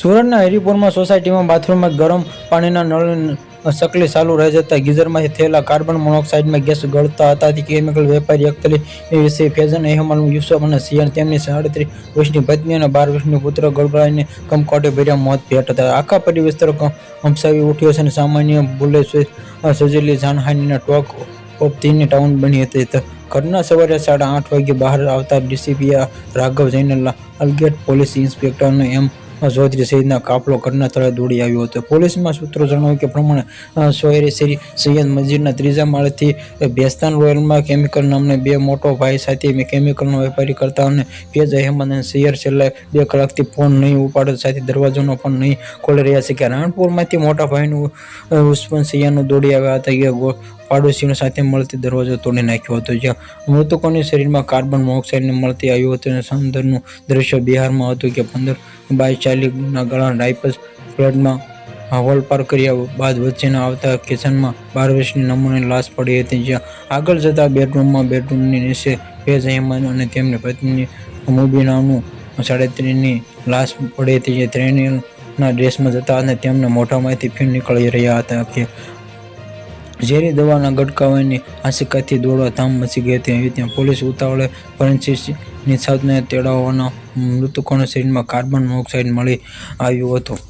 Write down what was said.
સુરતના હરિપુરમાં સોસાયટીમાં બાથરૂમમાં ગરમ પાણીના નળ સકલી ચાલુ રહી જતા ગીઝરમાંથી થયેલા કાર્બન મોનોક્સાઇડમાં ગેસ ગળતા હતા. કેમિકલ વેપારી અખ્તર વિશે ફૈઝાન અહેમદ યુસુફ અને સિયાન તેમની 37 વર્ષની પત્ની અને 12 વર્ષનો પુત્ર ગળગળાઈને કમકમાટી ભર્યા મોત ભેટ હતા. આખા પરિવાર કંપસાવી ઉઠ્યો છે અને સામાન્ય ભૂલે સર્જેલી જાનહાનિના ટોક ઓફ ધી ટાઉન બની હતી. ઘટના સવારે 8:30 વાગ્યે બહાર આવતા ડીસીપી રાઘવ જૈન, અલગેટ પોલીસ ઇન્સ્પેક્ટર અને એમ ચૌધરી સહિતના કાફલો ઘટના સ્થળે દોડી આવ્યો હતો. પોલીસમાં સૂત્રો જણાવ્યું કે પ્રમાણે સોહેરી શેરી સૈયદ મસ્જિદના 3જા માળેથી બેસ્તાન રોયલમાં કેમિકલ નામને 2 મોટો ભાઈ સાથે કેમિકલનો વેપારી કરતા અને ફૈઝ અહેમદ અને સૈયર છેલ્લા 2 કલાકથી ફોન નહીં ઉપાડતા સાથે દરવાજાનો પણ નહીં ખોલી રહ્યા છે કે રાણપુરમાંથી મોટા ભાઈનું ઉસ્માન સૈયાનો દોડી આવ્યા હતા કે પાડોશીઓ સાથે મળતી દરવાજો તોડી નાખ્યો હતો. જ્યાં મૃતકોના શરીરમાં કાર્બન મોનોક્સાઇડને મળતી આવ્યું હતું. સંદર્ભનું દ્રશ્ય બિહારમાં હતું કે 15/40 ગળા રાઇફલ્સ પ્લેટમાં હોલપાર કર્યા બાદ વચ્ચેના આવતા કિચનમાં 12 વર્ષની નમૂનાની લાશ પડી હતી. જ્યાં આગળ જતા બેડરૂમની નીચે ફૈઝ અહેમદ અને તેમની પત્ની મુબીનાનું 37ની લાશ પડી હતી. જે ત્રણેયના ડ્રેસમાં જતા અને તેમના મોઢામાંથી ફીણ નીકળી રહ્યા હતા કે ઝેરી દવાના ગટકાવાની આશંકાથી દોડધામ મચી ગઈ હતી. ત્યાં પોલીસ ઉતાવળે ફોરેન્સિક નિષ્ણાતોને તેડાવવાના મૃતકોના શરીરમાં કાર્બન મોનોક્સાઇડ મળી આવ્યું હતું.